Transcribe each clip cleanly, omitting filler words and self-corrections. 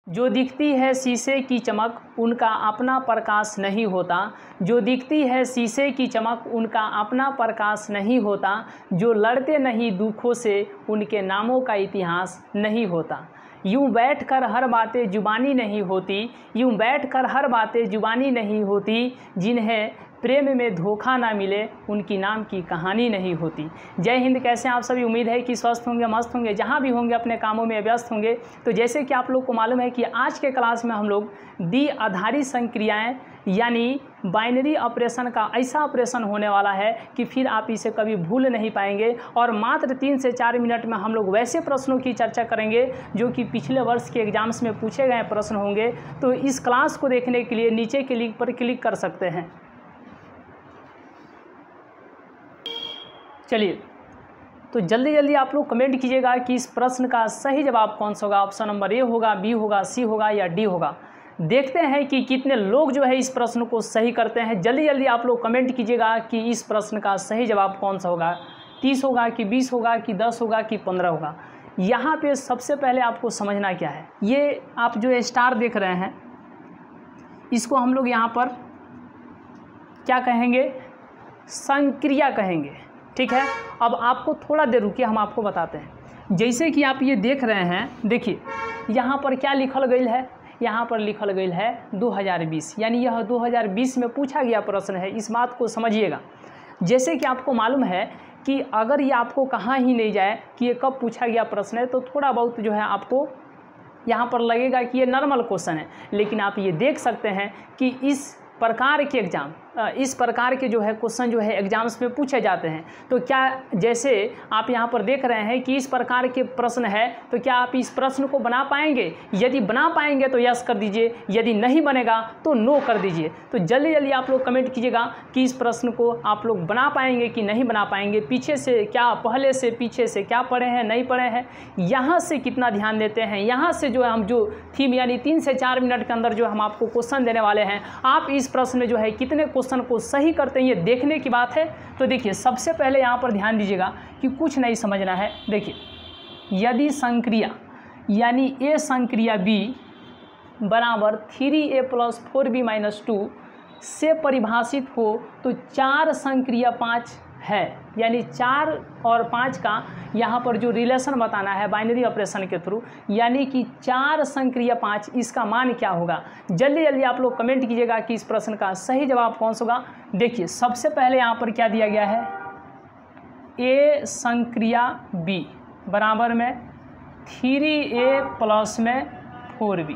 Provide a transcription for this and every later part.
जो दिखती है शीशे की चमक उनका अपना प्रकाश नहीं होता। जो दिखती है शीशे की चमक उनका अपना प्रकाश नहीं होता। जो लड़ते नहीं दुखों से उनके नामों का इतिहास नहीं होता। यूं बैठकर हर बातें जुबानी नहीं होती। यूं बैठकर हर बातें जुबानी नहीं होती। जिन्हें प्रेम में धोखा ना मिले उनकी नाम की कहानी नहीं होती। जय हिंद। कैसे आप सभी? उम्मीद है कि स्वस्थ होंगे, मस्त होंगे, जहाँ भी होंगे अपने कामों में व्यस्त होंगे। तो जैसे कि आप लोग को मालूम है कि आज के क्लास में हम लोग द्विआधारी संक्रियाएं यानी बाइनरी ऑपरेशन का ऐसा ऑपरेशन होने वाला है कि फिर आप इसे कभी भूल नहीं पाएंगे। और मात्र 3 से 4 मिनट में हम लोग वैसे प्रश्नों की चर्चा करेंगे जो कि पिछले वर्ष के एग्जाम्स में पूछे गए प्रश्न होंगे। तो इस क्लास को देखने के लिए नीचे के लिंक पर क्लिक कर सकते हैं। चलिए, तो जल्दी जल्दी आप लोग कमेंट कीजिएगा कि इस प्रश्न का सही जवाब कौन सा होगा। ऑप्शन नंबर ए होगा, बी होगा, सी होगा या डी होगा। देखते हैं कि कितने लोग जो है इस प्रश्न को सही करते हैं। जल्दी जल्दी आप लोग कमेंट कीजिएगा कि इस प्रश्न का सही जवाब कौन सा होगा। 30 होगा कि 20 होगा कि 10 होगा कि 15 होगा। यहाँ पे सबसे पहले आपको समझना क्या है, ये आप जो स्टार देख रहे हैं इसको हम लोग यहाँ पर क्या कहेंगे? संक्रिया कहेंगे। ठीक है, अब आपको थोड़ा देर रुकिए, हम आपको बताते हैं। जैसे कि आप ये देख रहे हैं, देखिए यहाँ पर क्या लिखल गई है, यहाँ पर लिखल गई है 2020, यानी यह 2020 में पूछा गया प्रश्न है। इस बात को समझिएगा। जैसे कि आपको मालूम है कि अगर ये आपको कहाँ ही नहीं जाए कि ये कब पूछा गया प्रश्न है, तो थोड़ा बहुत जो है आपको यहाँ पर लगेगा कि ये नॉर्मल क्वेश्चन है। लेकिन आप ये देख सकते हैं कि इस प्रकार के एग्ज़ाम, इस प्रकार के जो है क्वेश्चन जो है एग्जाम्स में पूछे जाते हैं। तो क्या जैसे आप यहाँ पर देख रहे हैं कि इस प्रकार के प्रश्न है, तो क्या आप इस प्रश्न को बना पाएंगे? यदि बना पाएंगे तो यस कर दीजिए, यदि नहीं बनेगा तो नो कर दीजिए। तो जल्दी जल्दी आप लोग कमेंट कीजिएगा कि इस प्रश्न को आप लोग बना पाएंगे कि नहीं बना पाएंगे। पीछे से क्या, पहले से पीछे से क्या पढ़े हैं, नहीं पढ़े हैं, यहाँ से कितना ध्यान देते हैं, यहाँ से जो है हम जो थीम यानी 3 से 4 मिनट के अंदर जो हम आपको क्वेश्चन देने वाले हैं, आप इस प्रश्न में जो है कितने क्वेश्चन को सही करते हैं ये देखने की बात है। तो देखिए सबसे पहले यहाँ पर ध्यान दीजिएगा कि कुछ नहीं समझना है। देखिए, यदि संक्रिया यानी ए संक्रिया बी बराबर 3a + 4b - 2 से परिभाषित हो तो 4 संक्रिया 5 है, यानी 4 और 5 का यहाँ पर जो रिलेशन बताना है बाइनरी ऑपरेशन के थ्रू, यानी कि 4 संक्रिया 5, इसका मान क्या होगा। जल्दी जल्दी आप लोग कमेंट कीजिएगा कि इस प्रश्न का सही जवाब कौन सा होगा। देखिए सबसे पहले यहाँ पर क्या दिया गया है, ए संक्रिया बी बराबर में 3a + में 4b।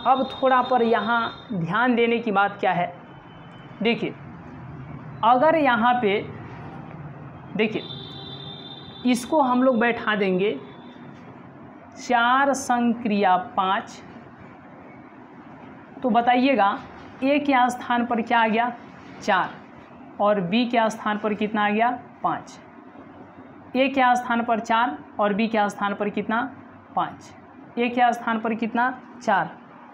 अब थोड़ा पर यहाँ ध्यान देने की बात क्या है, देखिए अगर यहाँ पे देखिए इसको हम लोग बैठा देंगे 4 संक्रिया 5, तो बताइएगा ए के स्थान पर क्या आ गया 4 और बी के स्थान पर कितना आ गया 5। ए के स्थान पर 4 और बी के स्थान पर कितना 5। ए के स्थान पर कितना 4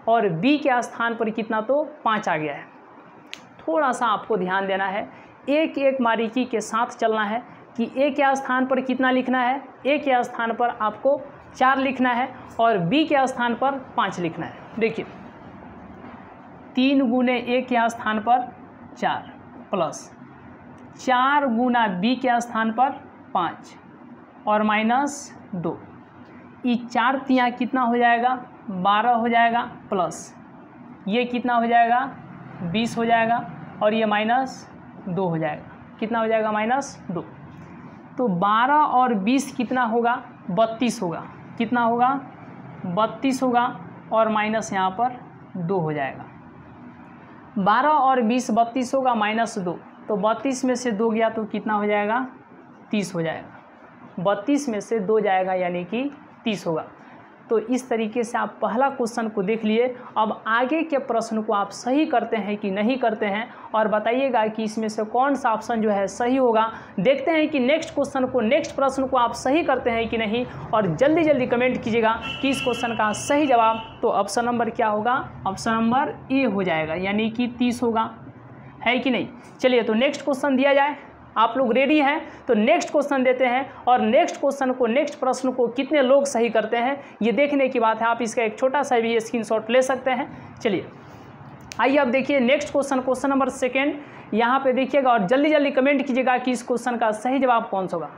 और बी के स्थान पर कितना तो 5 आ गया है। थोड़ा सा आपको ध्यान देना है, एक एक बारीकी के साथ चलना है कि ए के स्थान पर कितना लिखना है। ए के स्थान पर आपको 4 लिखना है और बी के स्थान पर 5 लिखना है। देखिए 3 गुने ए के स्थान पर 4 प्लस 4 गुना बी के स्थान पर 5 और -2, ये 4 तियाँ कितना हो जाएगा 12 हो जाएगा, प्लस ये कितना हो जाएगा 20 हो जाएगा और ये -2 हो जाएगा। कितना हो जाएगा -2। तो 12 और 20 कितना होगा 32 होगा। कितना होगा 32 होगा और माइनस यहाँ पर 2 हो जाएगा। 12 और 20 32 होगा -2, तो 32 में से 2 गया तो कितना हो जाएगा 30 हो जाएगा। 32 में से 2 जाएगा यानी कि 30 होगा। तो इस तरीके से आप पहला क्वेश्चन को देख लिए। अब आगे के प्रश्न को आप सही करते हैं कि नहीं करते हैं और बताइएगा कि इसमें से कौन सा ऑप्शन जो है सही होगा। देखते हैं कि नेक्स्ट क्वेश्चन को, नेक्स्ट प्रश्न को आप सही करते हैं कि नहीं, और जल्दी जल्दी कमेंट कीजिएगा कि इस क्वेश्चन का सही जवाब तो ऑप्शन नंबर क्या होगा, ऑप्शन नंबर ए हो जाएगा, यानी कि 30 होगा, है कि नहीं। चलिए तो नेक्स्ट क्वेश्चन दिया जाए। आप लोग रेडी हैं? तो नेक्स्ट क्वेश्चन देते हैं और नेक्स्ट क्वेश्चन को, नेक्स्ट प्रश्न को कितने लोग सही करते हैं ये देखने की बात है। आप इसका एक छोटा सा भी स्क्रीनशॉट ले सकते हैं। चलिए आइए अब देखिए नेक्स्ट क्वेश्चन, क्वेश्चन नंबर 2 यहाँ पे देखिएगा और जल्दी जल्दी कमेंट कीजिएगा कि इस क्वेश्चन का सही जवाब कौन सा होगा।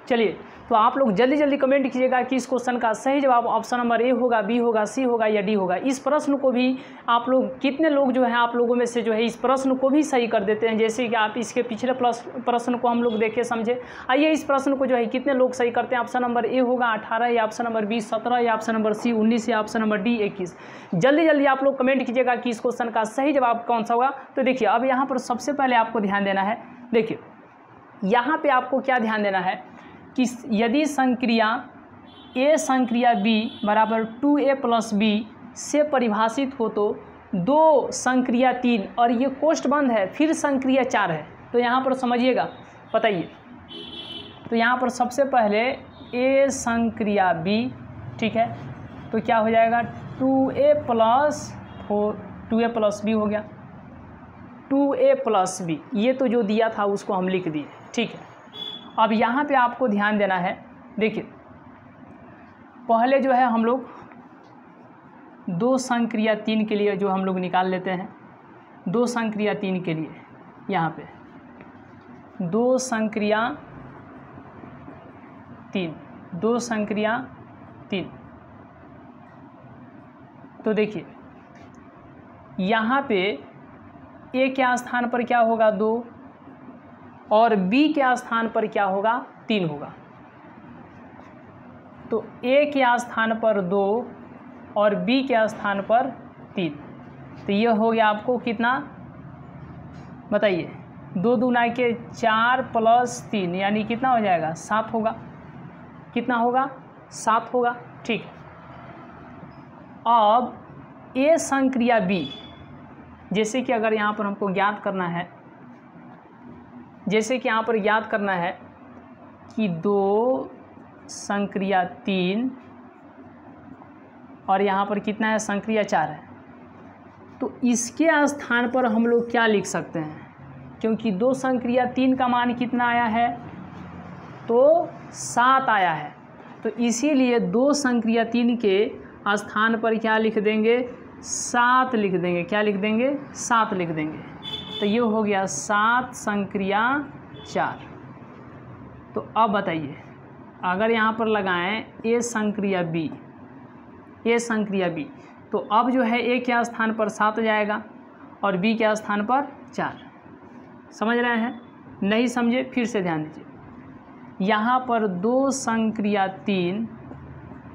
चलिए तो आप लोग जल्दी जल्दी कमेंट कीजिएगा कि इस क्वेश्चन का सही जवाब ऑप्शन नंबर ए होगा, बी होगा, सी होगा या डी होगा। इस प्रश्न को भी आप लोग कितने लोग जो है आप लोगों में से जो है इस प्रश्न को भी सही कर देते हैं, जैसे कि आप इसके पिछले प्रश्न को हम लोग देखे समझे। आइए इस प्रश्न को जो है कितने लोग सही करते हैं। ऑप्शन नंबर ए होगा 18 या ऑप्शन नंबर बी 17 या ऑप्शन नंबर सी 19 या ऑप्शन नंबर डी 21। जल्दी जल्दी आप लोग कमेंट कीजिएगा कि इस क्वेश्चन का सही जवाब कौन सा होगा। तो देखिए अब यहाँ पर सबसे पहले आपको ध्यान देना है, देखिए यहाँ पे आपको क्या ध्यान देना है कि यदि संक्रिया ए संक्रिया बी बराबर 2a + b से परिभाषित हो तो 2 संक्रिया 3 और ये कोष्ठ बंद है, फिर संक्रिया 4 है। तो यहाँ पर समझिएगा, बताइए। तो यहाँ पर सबसे पहले ए संक्रिया बी, ठीक है, तो क्या हो जाएगा 2a + b हो गया, 2a + b। ये तो जो दिया था उसको हम लिख दिए, ठीक है। अब यहाँ पे आपको ध्यान देना है, देखिए पहले जो है हम लोग 2 संक्रिया 3 के लिए जो हम लोग निकाल लेते हैं, 2 संक्रिया 3 के लिए यहाँ पे 2 संक्रिया 3, 2 संक्रिया 3। तो देखिए यहाँ पे ए के स्थान पर क्या होगा 2 और b के स्थान पर क्या होगा 3 होगा। तो a के स्थान पर 2 और b के स्थान पर 3। तो ये हो गया आपको कितना, बताइए, 2 दूना के 4 + 3 यानी कितना हो जाएगा 7 होगा। कितना होगा 7 होगा, ठीक है। अब a संक्रिया b, जैसे कि अगर यहाँ पर हमको ज्ञात करना है, जैसे कि यहाँ पर याद करना है कि 2 संक्रिया 3 और यहाँ पर कितना है संक्रिया 4 है। तो इसके स्थान पर हम लोग क्या लिख सकते हैं, क्योंकि 2 संक्रिया 3 का मान कितना आया है तो 7 आया है। तो इसीलिए 2 संक्रिया 3 के स्थान पर क्या लिख देंगे 7 लिख देंगे। क्या लिख देंगे 7 लिख देंगे। तो ये हो गया 7 संक्रिया 4। तो अब बताइए अगर यहाँ पर लगाएं ए संक्रिया बी, ए संक्रिया बी, तो अब जो है ए के स्थान पर 7 जाएगा और बी के स्थान पर 4। समझ रहे हैं? नहीं समझे फिर से ध्यान दीजिए। यहाँ पर 2 संक्रिया 3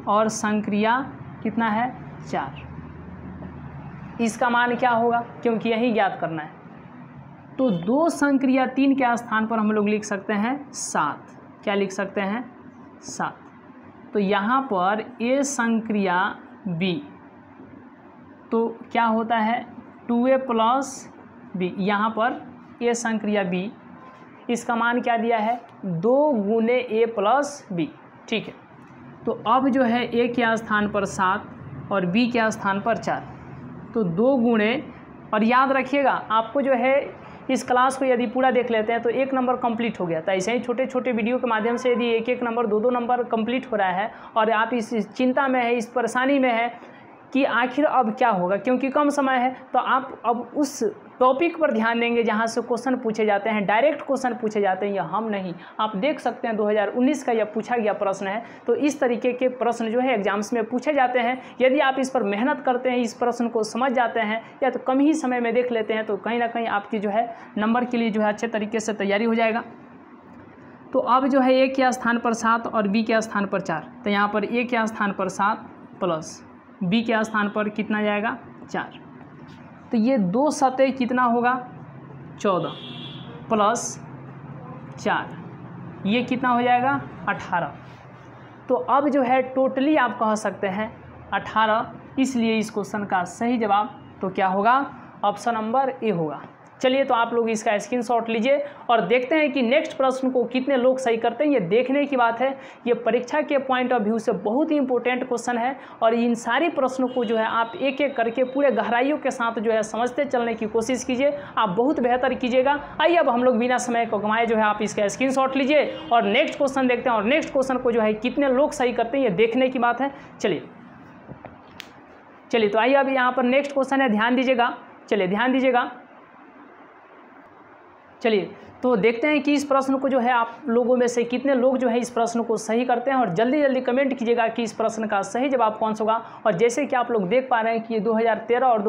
और संक्रिया कितना है 4। इसका मान क्या होगा, क्योंकि यही ज्ञात करना है। तो 2 संक्रिया 3 के स्थान पर हम लोग लिख सकते हैं 7। क्या लिख सकते हैं 7। तो यहाँ पर ए संक्रिया बी तो क्या होता है 2a + b। यहाँ पर ए संक्रिया बी, इसका मान क्या दिया है 2 × a + b, ठीक है। तो अब जो है ए के स्थान पर 7 और बी के स्थान पर 4, तो 2 गुणे, और याद रखिएगा आपको जो है इस क्लास को यदि पूरा देख लेते हैं तो 1 नंबर कंप्लीट हो गया। तो ऐसे ही छोटे छोटे वीडियो के माध्यम से यदि 1-1 नंबर 2-2 नंबर कंप्लीट हो रहा है और आप इस चिंता में है, इस परेशानी में है कि आखिर अब क्या होगा, क्योंकि कम समय है, तो आप अब उस टॉपिक पर ध्यान देंगे जहां से क्वेश्चन पूछे जाते हैं, डायरेक्ट क्वेश्चन पूछे जाते हैं। या हम नहीं, आप देख सकते हैं 2019 का यह पूछा गया प्रश्न है। तो इस तरीके के प्रश्न जो है एग्जाम्स में पूछे जाते हैं। यदि आप इस पर मेहनत करते हैं, इस प्रश्न को समझ जाते हैं या तो कम ही समय में देख लेते हैं, तो कहीं ना कहीं आपकी जो है नंबर के लिए जो है अच्छे तरीके से तैयारी हो जाएगा। तो अब जो है ए के स्थान पर 7 और बी के स्थान पर 4, तो यहाँ पर ए के स्थान पर 7 प्लस बी के स्थान पर कितना जाएगा 4। तो ये 2 सतह कितना होगा 14 प्लस 4, ये कितना हो जाएगा 18। तो अब जो है टोटली आप कह सकते हैं 18, इसलिए इस क्वेश्चन का सही जवाब तो क्या होगा ऑप्शन नंबर ए होगा। चलिए तो आप लोग इसका स्क्रीनशॉट लीजिए और देखते हैं कि नेक्स्ट प्रश्न को कितने लोग सही करते हैं। ये देखने की बात है, ये परीक्षा के पॉइंट ऑफ व्यू से बहुत ही इंपॉर्टेंट क्वेश्चन है और इन सारी प्रश्नों को जो है आप एक एक करके पूरे गहराइयों के साथ जो है समझते चलने की कोशिश कीजिए, आप बहुत बेहतर कीजिएगा। आइए अब हम लोग बिना समय को गंवाए जो है आप इसका स्क्रीनशॉट लीजिए और नेक्स्ट क्वेश्चन देखते हैं और नेक्स्ट क्वेश्चन को जो है कितने लोग सही करते हैं ये देखने की बात है। चलिए तो आइए अब यहाँ पर नेक्स्ट क्वेश्चन है, ध्यान दीजिएगा। चलिए ध्यान दीजिएगा। चलिए तो देखते हैं कि इस प्रश्न को जो है आप लोगों में से कितने लोग जो है इस प्रश्न को सही करते हैं और जल्दी जल्दी कमेंट कीजिएगा कि इस प्रश्न का सही जवाब कौन सा होगा। और जैसे कि आप लोग देख पा रहे हैं कि ये 2013 और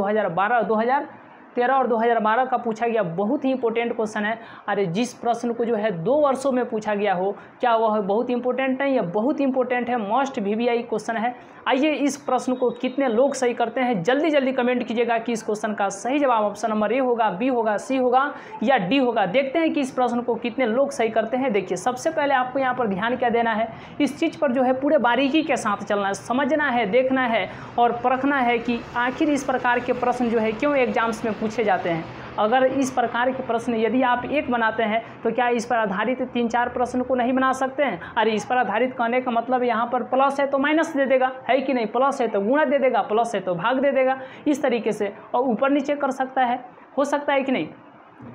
2012 का पूछा गया बहुत ही इंपॉर्टेंट क्वेश्चन है। अरे जिस प्रश्न को जो है 2 वर्षों में पूछा गया हो, क्या वह बहुत इंपॉर्टेंट नहीं है? बहुत इंपॉर्टेंट है, मोस्ट VVI क्वेश्चन है। आइए इस प्रश्न को कितने लोग सही करते हैं जल्दी जल्दी कमेंट कीजिएगा कि इस क्वेश्चन का सही जवाब ऑप्शन नंबर ए होगा, बी होगा, सी होगा या डी होगा। देखते हैं कि इस प्रश्न को कितने लोग सही करते हैं। देखिए सबसे पहले आपको यहाँ पर ध्यान क्या देना है, इस चीज़ पर जो है पूरे बारीकी के साथ चलना है, समझना है, देखना है और परखना है कि आखिर इस प्रकार के प्रश्न जो है क्यों एग्जाम्स में पूछे जाते हैं। अगर इस प्रकार के प्रश्न यदि आप एक बनाते हैं तो क्या इस पर आधारित 3-4 प्रश्न को नहीं बना सकते हैं? अरे इस पर आधारित कहने का मतलब यहाँ पर प्लस है तो माइनस दे देगा, है कि नहीं? प्लस है तो गुणा दे देगा, प्लस है तो भाग दे देगा, इस तरीके से। और ऊपर नीचे कर सकता है, हो सकता है कि नहीं?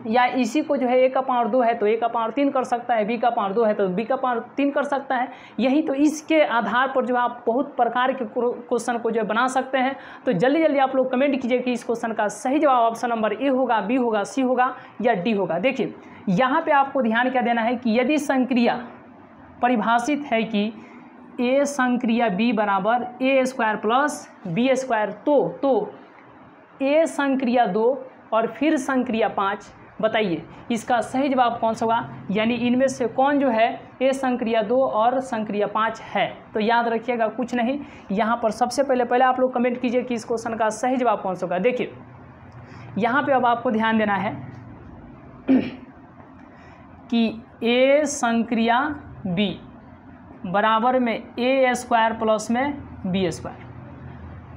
या इसी को जो है a का पावर 2 है तो a का पावर 3 कर सकता है, b का पावर 2 है तो b का पावर 3 कर सकता है। यही तो इसके आधार पर जो आप बहुत प्रकार के क्वेश्चन को जो बना सकते हैं। तो जल्दी जल्दी आप लोग कमेंट कीजिए कि इस क्वेश्चन का सही जवाब ऑप्शन नंबर ए होगा, बी होगा, सी होगा या डी होगा। देखिए यहाँ पे आपको ध्यान क्या देना है कि यदि संक्रिया परिभाषित है कि a संक्रिया b बराबर a² प्लस b², तो a संक्रिया 2 और फिर संक्रिया 5, बताइए इसका सही जवाब कौन सा होगा? यानी इनमें से कौन जो है ए संक्रिया 2 और संक्रिया 5 है? तो याद रखिएगा कुछ नहीं, यहाँ पर सबसे पहले आप लोग कमेंट कीजिए कि इस क्वेश्चन का सही जवाब कौन सा होगा। देखिए यहाँ पे अब आपको ध्यान देना है कि ए संक्रिया बी बराबर में a² प्लस में b²,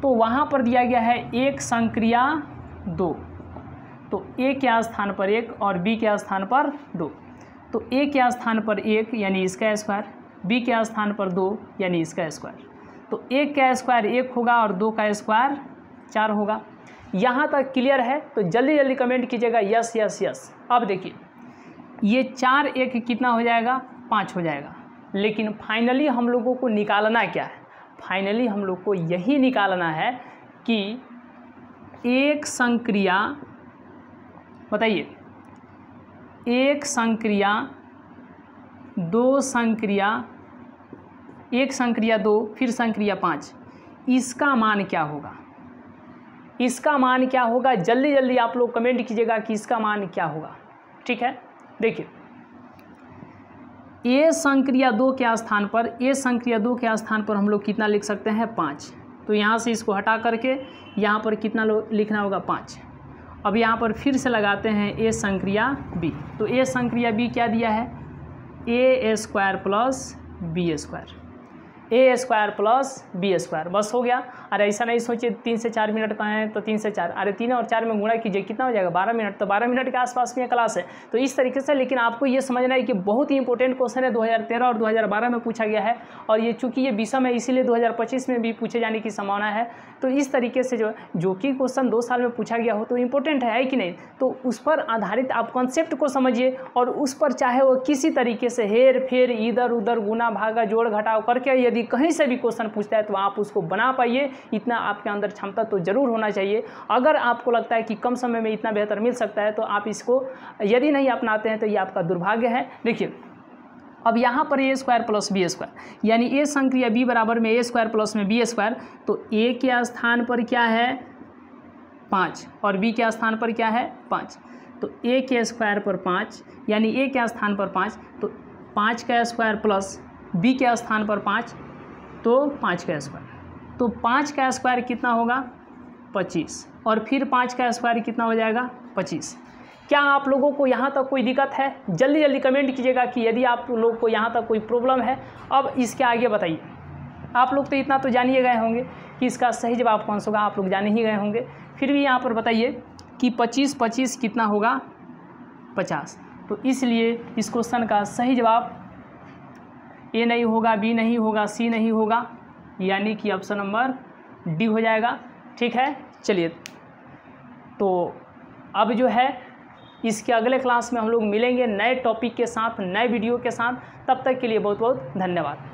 तो वहाँ पर दिया गया है 1 संक्रिया 2, तो a के स्थान पर 1 और b के स्थान पर 2, तो a के स्थान पर 1 यानी इसका स्क्वायर, b के स्थान पर 2 यानी इसका स्क्वायर, तो 1 का स्क्वायर 1 होगा और 2 का स्क्वायर 4 होगा। यहाँ तक क्लियर है? तो जल्दी जल्दी कमेंट कीजिएगा यस यस यस। अब देखिए ये 4 1 कितना हो जाएगा? 5 हो जाएगा। लेकिन फाइनली हम लोगों को निकालना क्या है? फाइनली हम लोग को यही निकालना है कि एक संक्रिया, बताइए, 1 संक्रिया 2 संक्रिया 1 संक्रिया 2 फिर संक्रिया 5, इसका मान क्या होगा? इसका मान क्या होगा? जल्दी जल्दी आप लोग कमेंट कीजिएगा कि इसका मान क्या होगा। ठीक है, देखिए a संक्रिया 2 के स्थान पर हम लोग कितना लिख सकते हैं? 5। तो यहाँ से इसको हटा करके यहाँ पर कितना लिखना होगा? 5। अब यहाँ पर फिर से लगाते हैं a संक्रिया b, तो a संक्रिया b क्या दिया है? a² plus b², a² plus b², बस हो गया। अरे ऐसा नहीं सोचिए 3 से 4 मिनट का है तो 3 से 4, अरे 3 और 4 में गुणा कीजिए, कितना हो जाएगा? 12 मिनट, तो 12 मिनट के आसपास में क्लास है। तो इस तरीके से, लेकिन आपको ये समझना है कि बहुत ही इंपॉर्टेंट क्वेश्चन है, 2013 और 2012 में पूछा गया है और ये चूँकि ये विषम है इसीलिए 2025 में भी पूछे जाने की संभावना है। तो इस तरीके से जो कि क्वेश्चन 2 साल में पूछा गया हो तो इंपॉर्टेंट है कि नहीं? तो उस पर आधारित आप कॉन्सेप्ट को समझिए और उस पर चाहे वो किसी तरीके से हेर फेर इधर उधर गुना भागा जोड़ घटाव करके यदि कहीं से भी क्वेश्चन पूछता है तो आप उसको बना पाइए, इतना आपके अंदर क्षमता तो जरूर होना चाहिए। अगर आपको लगता है कि कम समय में इतना बेहतर मिल सकता है तो आप इसको यदि नहीं अपनाते हैं तो ये आपका दुर्भाग्य है। देखिए अब यहाँ पर a² प्लस b², यानी a संक्रिया b बराबर में a² प्लस में b², तो a के स्थान पर क्या है? 5 और b के स्थान पर क्या है? 5, तो a के स्क्वायर पर 5 यानी a के स्थान पर 5, तो 5 का स्क्वायर प्लस b के स्थान पर 5, तो 5 का स्क्वायर, तो 5 का स्क्वायर कितना होगा? 25, और फिर 5 का स्क्वायर कितना हो जाएगा? 25। क्या आप लोगों को यहाँ तक कोई दिक्कत है? जल्दी जल्दी कमेंट कीजिएगा कि यदि आप लोग को यहाँ तक कोई प्रॉब्लम है। अब इसके आगे बताइए, आप लोग तो इतना तो जान ही गए होंगे कि इसका सही जवाब कौन सा होगा, आप लोग जान ही गए होंगे। फिर भी यहाँ पर बताइए कि 25 25 कितना होगा 50। तो इसलिए इस क्वेश्चन का सही जवाब ए नहीं होगा, बी नहीं होगा, सी नहीं होगा, यानी कि ऑप्शन नंबर डी हो जाएगा। ठीक है, चलिए तो अब जो है इसके अगले क्लास में हम लोग मिलेंगे नए टॉपिक के साथ, नए वीडियो के साथ। तब तक के लिए बहुत बहुत धन्यवाद।